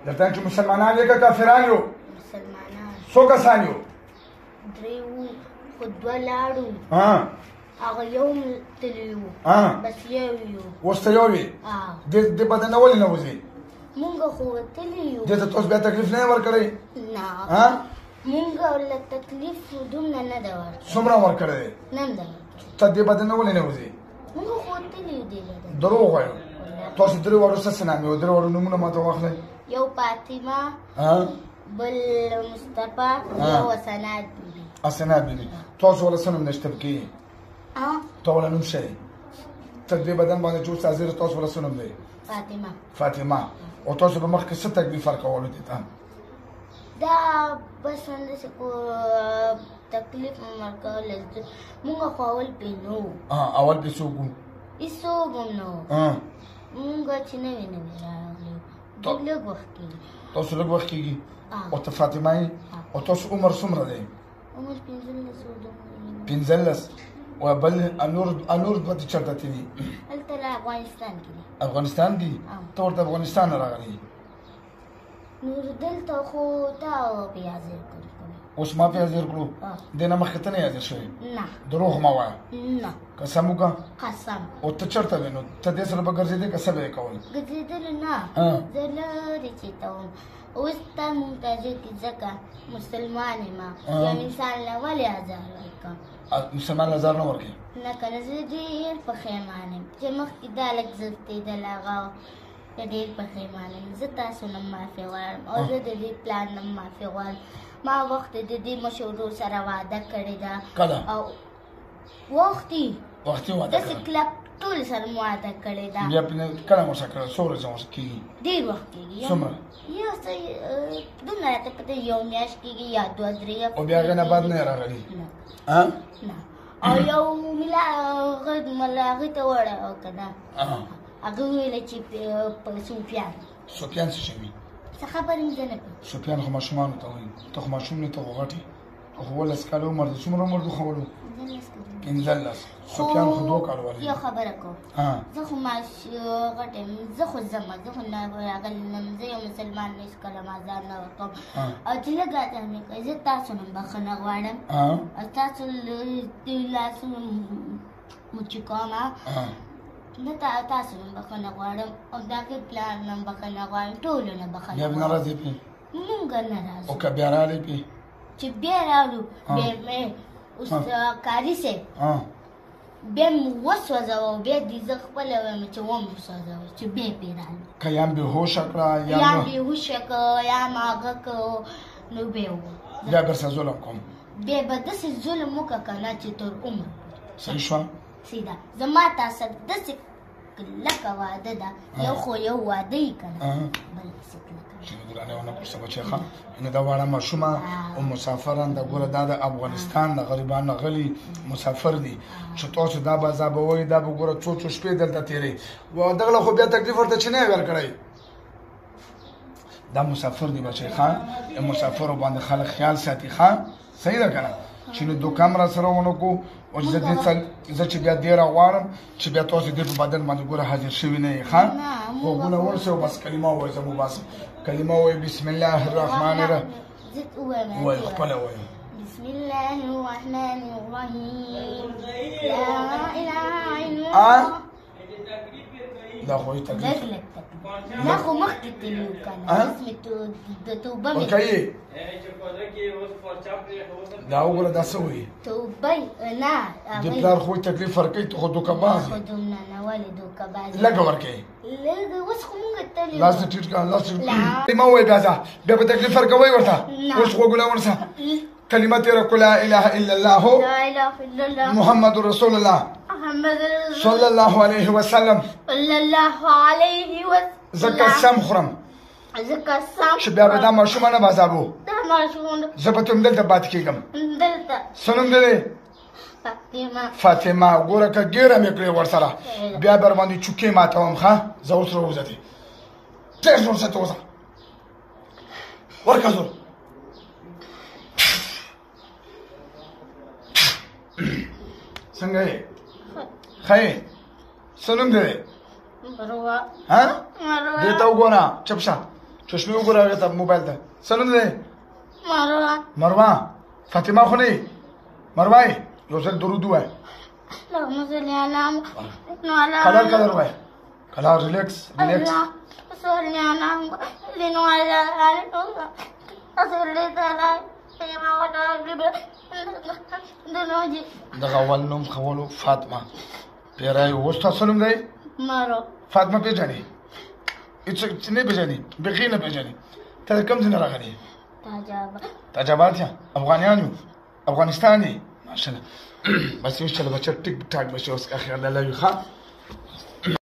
دلته چې مسلمانان یې که کافران یو؟ مسلمانان. څو کسان یو؟ درې وو خو دوه لاړو. هغه یو تللی وو بس یو یو. اوس ته یو یې؟ دې بدن نه ولې نه وځې؟ مونږ خو وتلي یو. دې ته تاسو بیا تکلیف نه یې ورکړی؟ نه مونږ له تکلیف دومره نه ده ورکړی. څومره ورکړی دی؟ نه ده ورکړی. ته دې بدن نه ولې نه وځې؟ مونږ خو وتلي یو دې لده. دروغ وایو. تاسو درې واړو څه نام یو؟ درې واړو نومونه ماته واخلئ. یو فاطمه، بل مصطفی، یو حسنات بیبي. حسنات بیبي. تاسو ولا څه نوم نشته پکې؟ ته ولا نوم شی؟ ته دې بدن باندې چې اوس حاضر تاسو ولا څه نوم دی؟ فاطمه. فاطمه. او تاسو به مخکې څه تکلیف ورکولو دي ته؟ دا بس همداسې کو تکلیف مو ورکول. مونږ خو اول پرې نه وو. اول پرې څوک وو؟ هېڅوک هم نه وو. مونږ چې نوې نوې راغلي وو. لږ وخت کېږي. تاسو لږ وخت کېږي؟ او ته فاطمه یې؟ او تاسو عمر څومره دی؟ عمر 15 وو. 15. او بل انور دوه چېرته تللي؟ هلته افغانستان کې دي. افغانستان کې؟ ته ورته افغانستان نه راغلی؟ نور دلته خو تا بیا حاضر کړی. اوس ما په حاضر کړو؟ دې نه مخکې ته نه حاضر شوې؟ نه. دروغ مه وایه. نه. قسم وکړه. قسم. او ته چېرته وې نو؟ ته دې سره به ګرځېدې که څه به یې کول؟ ګرځېدلو نه. زه لرې چېرته وم. اوس تا مونږ ته حاضر کړي ځکه مسلمان یم. یو انسان له ولې حاضر ورکړم؟ مسلمان له ځار نه ورکړې؟ نه که نه، زه ډېر پښیمان یم چې مخکې دا لږ زفتېدل هغه ډېر پښیمان یم. زه تاسو نه معافي غواړم او زه د دې پلان نه معافي غواړم. ما وخت د دې مشر ورور سره وعده کړې ده. کله؟ او وختي وعده داسې کلک ټول سره مو وعده کړې ده. بیا کله مو سره کړه؟ څو ورځې مو کېږي؟ ډېر وخت کېږي. څومره؟ یو څه دومره راته پته یو میاشت کېږي یا 2-3 هفتې. او بیا هغې نه بعد نه یې راغلي؟ نه. او یو هغې ته وړه که نه هغه وویله چې سفیان څه شی وي؟ څه خبرې مې زه نه کوم. سفیان خو ماشومانو ته وایي. ته خو ماشوم نه، ته خو غټ یې. ته خو 18 کاله عمر دی. څومره عمر دې ښولو؟ 15. سفیان خو 2 کاله والی. یو خبره کوم، زه خو غټ یم. زه خو ځمه، زه خو نه راغلی نه یم. زه یو مسلمان نه هېڅکله ما ځان نه ورکوم. او چې لږ راته مې کوئ، زه تاسو نه بښنه غواړم او تاسو لاسونه مچې کوم. نه تاسو نه بښنه غواړم او د هغې پلار نه بښنه غواړم. ټولو نه بښنه غواړم. بیا به ناراض یې پرې؟ مونږ نه راځو. او که بیا راغلی پرې؟ چې بیا راغلو بیا مې اوس کاري صاحب بیا مې وسوځوه او بیا دې زه خپله وایم چې وم وسوځوه چې بیا پرې راغلو. که یا بېهوشه کړه یا بېهوشه که یا ماغه که نو بیا بیا درسه ظلم کوم. بیا به داسې ظلم وکړه که نه چې تر عمر. صحیح شوه؟ سیده زما تا سره داسې کلکه واده ده. یو خو یو واده یې که نه بل داسې کلکه. ګرانې ونه پوښته بچی ښه. یعنې دا واړه ماشومه او مسافران د ګوره دا د افغانستان د غریبانو غلي مسافر دي چې تاسو دا به عذابوئ، دا به ګوره څو څو شپې دلته تېروئ. دغله خو بیا تکلیف ورته چې نه یې ورکړی. دا مسافر دی بچی ښه. مسافرو باندې خلک خیال ساتي ښه. صحیح ده که نه؟ چې نو دوکه را سره ونه کړو او زه چې بیا دې راغواړم چې بیا تاسو دې په بدن باندې ګوره حاضر شوي نه یې ښه. غوږونه ورسئ او بس کلمه ووایئ. زه مو باسم کلمه ووایئ. بسم الله الرحمن الرحیم. وایئ خپله وایئ. بسم الله الرحمن الرحیم. لا اله الا الله. دا خو یې تکلیف دا خو مخکې تللي وو که نه. اسمې د توبه مې ورکوي. دا وګوره دا څه وایي؟ توبه نه د پلار خو تکلیف ورکوي. ته خو دوکهباز یې. خو دومره نه ولې دوکهباز یې. لږه ورکوي. لږه اوس خو مونږ تللي لاس دې ټیټ کړه. لاس دې کلمه ووایئ. بیا ځه بیا به تکلیف ورکوئ ورته. اوس غوږونه ونیسه. کلمه تېره کړو. لا اله الا الله محمد رسول الله صلی الله علیه وسلم. زه قسم خورم چې بیا به دا ماشومه نه به عذابو. زه به ته همدلته پاتې کېږم. څه نوم دې دی؟ فاطمه. ګوره که ګیره مې کړې ورسره بیا به ورباندې چوکې ماتوم ښه. زه اوس راوځه. ډېر زور سه ته وځه. ورکه زور. څنګه یې؟ ښه یې؟ څه نوم دې دی؟ دې ته وګوره. چپ شه. چشمه وګوره هغه ته موبایل ته څه نوم دی مروه فاطمه خو نه مروه یو ځل درود ووایه اللهم صل على محمد وعلى کلر ووایه کلر ریلیکس صل على محمد وعلى دغه اول نوم خولو فاطمه پیرای اوس تاسو نوم دی مارو فاطمه پیژنې هیڅ نه پیژنې بخې نه پیژنې ته کوم ځای نه راغلې تاجاباد یا افغانیان یو افغانستان دی ماشاءالله بس یو چل بچه ټیک ټاک بچه اوس که خیال الله وي ښه